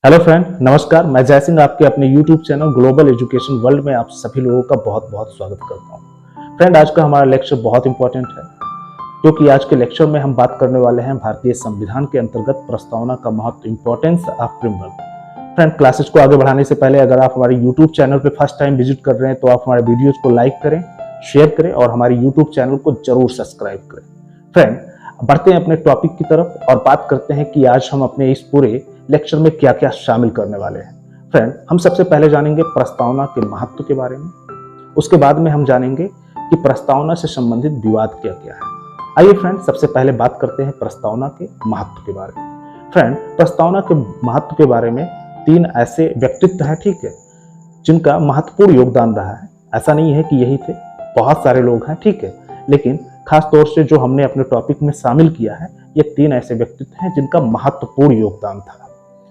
Hello friend, नमस्कार। मैं जय सिंह आपके अपने YouTube channel global education world में आप सभी लोगों का बहुत बहुत स्वागत करता हूं। फ्रेंड, आज का हमारा लेक्चर बहुत इंपॉर्टेंट है क्योंकि आज के लेक्चर में हम बात करने वाले हैं भारतीय संविधान के अंतर्गत प्रस्तावना का महत्व, importance of preamble. Friend, classes को आगे बढ़ाने से पहले अगर आप हमारे यूट्यूब चैनल पर फर्स्ट टाइम विजिट कर रहे हैं तो आप हमारे वीडियोज को लाइक करें, शेयर करें और हमारे यूट्यूब चैनल को जरूर सब्सक्राइब करें। फ्रेंड, बढ़ते हैं अपने टॉपिक की तरफ और बात करते हैं कि आज हम अपने इस पूरे लेक्चर में क्या क्या शामिल करने वाले हैं। फ्रेंड, हम सबसे पहले जानेंगे प्रस्तावना के महत्व के बारे में। उसके बाद में हम जानेंगे कि प्रस्तावना से संबंधित विवाद क्या क्या है। आइए फ्रेंड, सबसे पहले बात करते हैं प्रस्तावना के महत्व के बारे में। फ्रेंड, प्रस्तावना के महत्व के बारे में तीन ऐसे व्यक्तित्व हैं, ठीक है, जिनका महत्वपूर्ण योगदान रहा है। ऐसा नहीं है कि यही थे, बहुत सारे लोग हैं, ठीक है, लेकिन खास तौर से जो हमने अपने टॉपिक में शामिल किया है, ये तीन ऐसे व्यक्तित्व हैं जिनका महत्वपूर्ण योगदान था।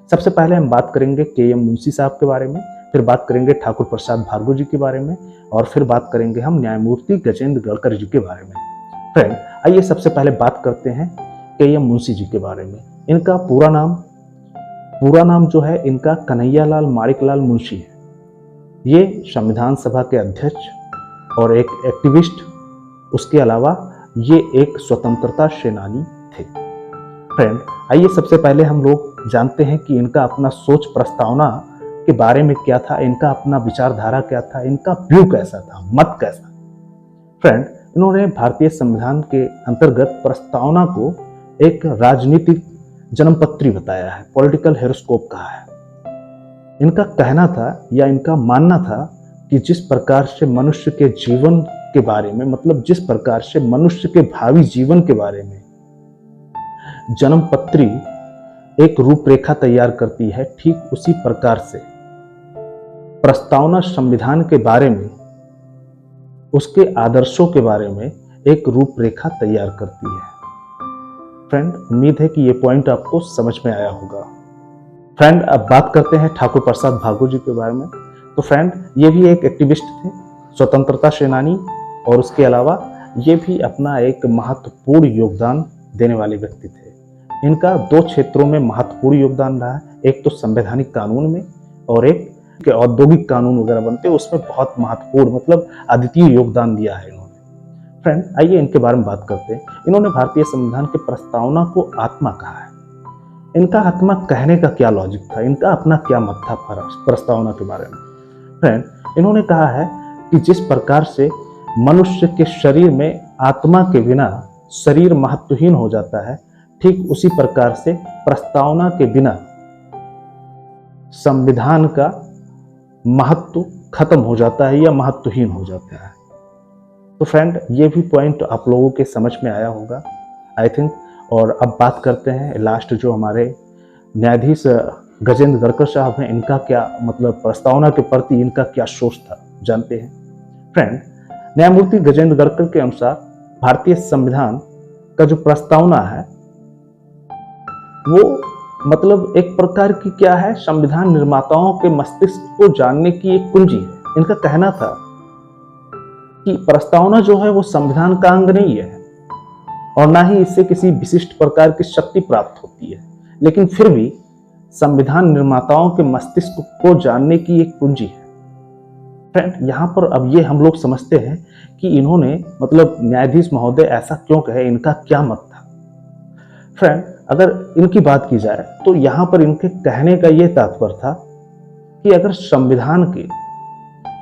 सबसे पहले हम बात करेंगे के.एम. मुंशी साहब के बारे में, फिर बात करेंगे ठाकुर प्रसाद भार्गव जी के बारे में और फिर बात करेंगे हम न्यायमूर्ति गजेंद्र गढ़कर जी के बारे में। फ्रेंड, आइए सबसे पहले बात करते हैं के.एम. मुंशी जी के बारे में। इनका पूरा नाम जो है इनका कन्हैयालाल माणिकलाल मुंशी है। ये संविधान सभा के अध्यक्ष और एक एक्टिविस्ट, उसके अलावा ये एक स्वतंत्रता सेनानी थे। फ्रेंड, आइए सबसे पहले हम लोग जानते हैं कि इनका अपना सोच प्रस्तावना के बारे में क्या था, इनका अपना विचारधारा क्या था, इनका व्यू कैसा था, मत कैसा। फ्रेंड, इन्होंने भारतीय संविधान के अंतर्गत प्रस्तावना को एक राजनीतिक जन्मपत्री बताया है, पॉलिटिकल हेरोस्कोप कहा है। इनका कहना था या इनका मानना था कि जिस प्रकार से मनुष्य के जीवन के बारे में, मतलब जिस प्रकार से मनुष्य के भावी जीवन के बारे में जन्मपत्री एक रूपरेखा तैयार करती है, ठीक उसी प्रकार से प्रस्तावना संविधान के बारे में, उसके आदर्शों के बारे में एक रूपरेखा तैयार करती है। फ्रेंड, उम्मीद है कि ये पॉइंट आपको समझ में आया होगा। फ्रेंड, अब बात करते हैं ठाकुर प्रसाद भार्गव जी के बारे में। तो फ्रेंड, ये भी एक एक्टिविस्ट थे, स्वतंत्रता सेनानी, और उसके अलावा ये भी अपना एक महत्वपूर्ण योगदान देने वाले व्यक्ति थे। इनका दो क्षेत्रों में महत्वपूर्ण योगदान रहा है, एक तो संवैधानिक कानून में और एक के औद्योगिक कानून वगैरह बनते हैं उसमें बहुत महत्वपूर्ण, मतलब अद्वितीय योगदान दिया है इन्होंने। फ्रेंड, आइए इनके बारे में बात करते हैं। इन्होंने भारतीय संविधान के प्रस्तावना को आत्मा कहा है। इनका आत्मा कहने का क्या लॉजिक था, इनका अपना क्या मत था प्रस्तावना के बारे में। फ्रेंड, इन्होंने कहा है कि जिस प्रकार से मनुष्य के शरीर में आत्मा के बिना शरीर महत्वहीन हो जाता है, ठीक उसी प्रकार से प्रस्तावना के बिना संविधान का महत्व खत्म हो जाता है या महत्वहीन हो जाता है। तो फ्रेंड, ये भी पॉइंट आप लोगों के समझ में आया होगा, आई थिंक। और अब बात करते हैं लास्ट, जो हमारे न्यायाधीश गजेंद्र गढ़कर साहब हैं, इनका क्या मतलब प्रस्तावना के प्रति इनका क्या सोच था, जानते हैं। फ्रेंड, न्यायमूर्ति गजेंद्र गढ़कर के अनुसार भारतीय संविधान का जो प्रस्तावना है वो मतलब एक प्रकार की क्या है, संविधान निर्माताओं के मस्तिष्क को जानने की एक कुंजी है। इनका कहना था कि प्रस्तावना जो है वो संविधान का अंग नहीं है और ना ही इससे किसी विशिष्ट प्रकार की शक्ति प्राप्त होती है, लेकिन फिर भी संविधान निर्माताओं के मस्तिष्क को जानने की एक कुंजी है। फ्रेंड, यहाँ पर अब ये हम लोग समझते हैं कि इन्होंने मतलब न्यायाधीश महोदय ऐसा क्यों कहे, इनका क्या मत था। फ्रेंड, अगर इनकी बात की जाए तो यहाँ पर इनके कहने का ये तात्पर्य था कि अगर संविधान के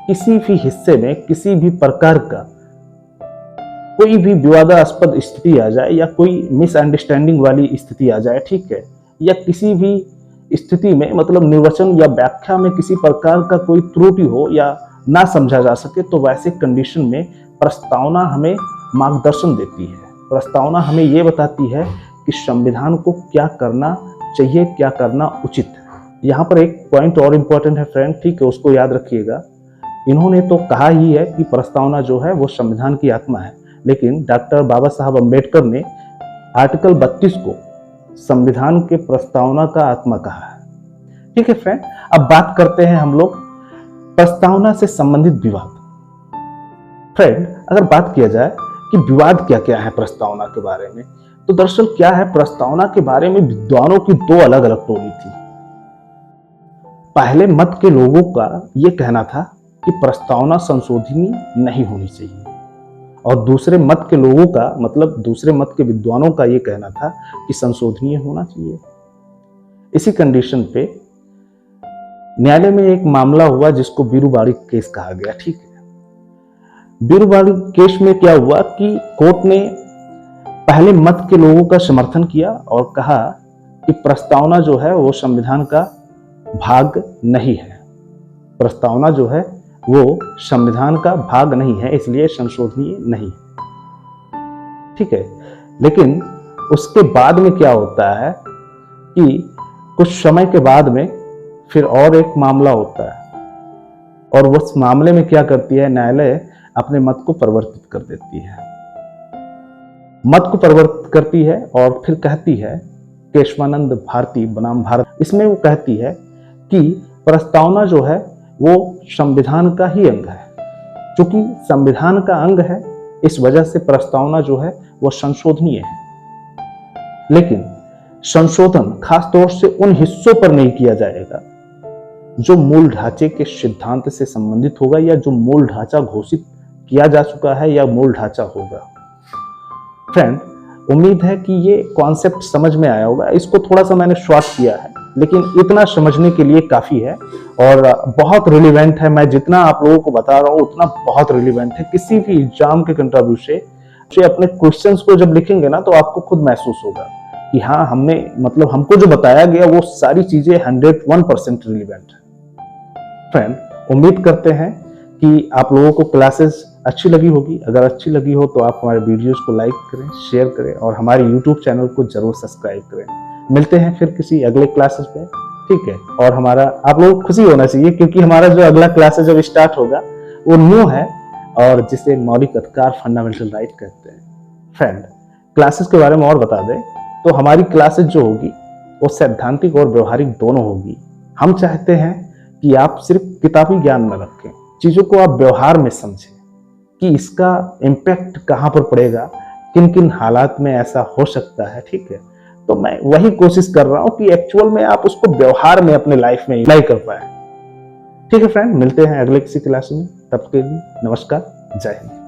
किसी भी हिस्से में किसी भी प्रकार का कोई भी विवादास्पद स्थिति आ जाए या कोई मिसअंडरस्टैंडिंग वाली स्थिति आ जाए, ठीक है, या किसी भी स्थिति में मतलब निर्वचन या व्याख्या में किसी प्रकार का कोई त्रुटि हो या ना समझा जा सके, तो वैसे कंडीशन में प्रस्तावना हमें मार्गदर्शन देती है। प्रस्तावना हमें ये बताती है कि संविधान को क्या करना चाहिए, क्या करना उचित है। यहाँ पर एक पॉइंट और इम्पोर्टेंट है फ्रेंड, ठीक है, उसको याद रखिएगा। इन्होंने तो कहा ही है कि प्रस्तावना जो है वो संविधान की आत्मा है, लेकिन डॉक्टर बाबा साहब अम्बेडकर ने आर्टिकल 32 को संविधान के प्रस्तावना का आत्मा कहा है। ठीक है फ्रेंड, अब बात करते हैं हम लोग प्रस्तावना से संबंधित विवाद। फ्रेंड, अगर बात किया जाए कि विवाद क्या क्या है प्रस्तावना के बारे में, तो दरअसल क्या है, प्रस्तावना के बारे में विद्वानों की दो अलग अलग टोली थी। पहले मत के लोगों का यह कहना था कि प्रस्तावना संशोधनी नहीं होनी चाहिए, और दूसरे मत के लोगों का मतलब दूसरे मत के विद्वानों का यह कहना था कि संशोधनीय होना चाहिए। इसी कंडीशन पे न्यायालय में एक मामला हुआ जिसको बीरूबाड़ी केस कहा गया। ठीक है, बीरूबाड़ी केस में क्या हुआ कि कोर्ट ने पहले मत के लोगों का समर्थन किया और कहा कि प्रस्तावना जो है वो संविधान का भाग नहीं है, प्रस्तावना जो है वो संविधान का भाग नहीं है, इसलिए संशोधनीय नहीं है। ठीक है, लेकिन उसके बाद में क्या होता है कि कुछ समय के बाद में फिर और एक मामला होता है, और उस मामले में क्या करती है न्यायालय, अपने मत को परिवर्तित कर देती है। मत को परिवर्तित करती है और फिर कहती है, केशवानंद भारती बनाम भारत, इसमें वो कहती है कि प्रस्तावना जो है वो संविधान का ही अंग है। क्योंकि संविधान का अंग है, इस वजह से प्रस्तावना जो है वो संशोधनीय है। लेकिन संशोधन खास तौर से उन हिस्सों पर नहीं किया जाएगा जो मूल ढांचे के सिद्धांत से संबंधित होगा, या जो मूल ढांचा घोषित किया जा चुका है या मूल ढांचा होगा। फ्रेंड, उम्मीद है कि ये कॉन्सेप्ट समझ में आया होगा। इसको थोड़ा सा मैंने शॉर्ट किया है, लेकिन इतना समझने के लिए काफी है और बहुत रिलेवेंट है। मैं जितना आप लोगों को बता रहा हूँ उतना बहुत रिलेवेंट है। किसी भी एग्जाम के कंट्रीब्यू से अपने क्वेश्चंस को जब लिखेंगे ना तो आपको खुद महसूस होगा कि हाँ, हमको जो बताया गया वो सारी चीजें 101% रिलेवेंट है। फ्रेंड, उम्मीद करते हैं कि आप लोगों को क्लासेस अच्छी लगी होगी। अगर अच्छी लगी हो तो आप हमारे वीडियोस को लाइक करें, शेयर करें और हमारे यूट्यूब चैनल को जरूर सब्सक्राइब करें। मिलते हैं फिर किसी अगले क्लासेस पे। ठीक है, और हमारा आप लोगों को खुशी होना चाहिए क्योंकि हमारा जो अगला क्लासेस जब स्टार्ट होगा वो न्यू है और जिसे मौलिक अधिकार फंडामेंटल राइट कहते हैं। फ्रेंड, क्लासेस के बारे में और बता दें तो हमारी क्लासेस जो होगी वो सैद्धांतिक और व्यवहारिक दोनों होगी। हम चाहते हैं कि आप सिर्फ किताबी ज्ञान न रखें, चीजों को आप व्यवहार में समझें कि इसका इम्पैक्ट कहाँ पर पड़ेगा, किन किन हालात में ऐसा हो सकता है। ठीक है, तो मैं वही कोशिश कर रहा हूँ कि एक्चुअल में आप उसको व्यवहार में अपने लाइफ में अप्लाई कर पाए। ठीक है फ्रेंड, मिलते हैं अगले किसी क्लास में। तब के लिए नमस्कार, जय हिंद।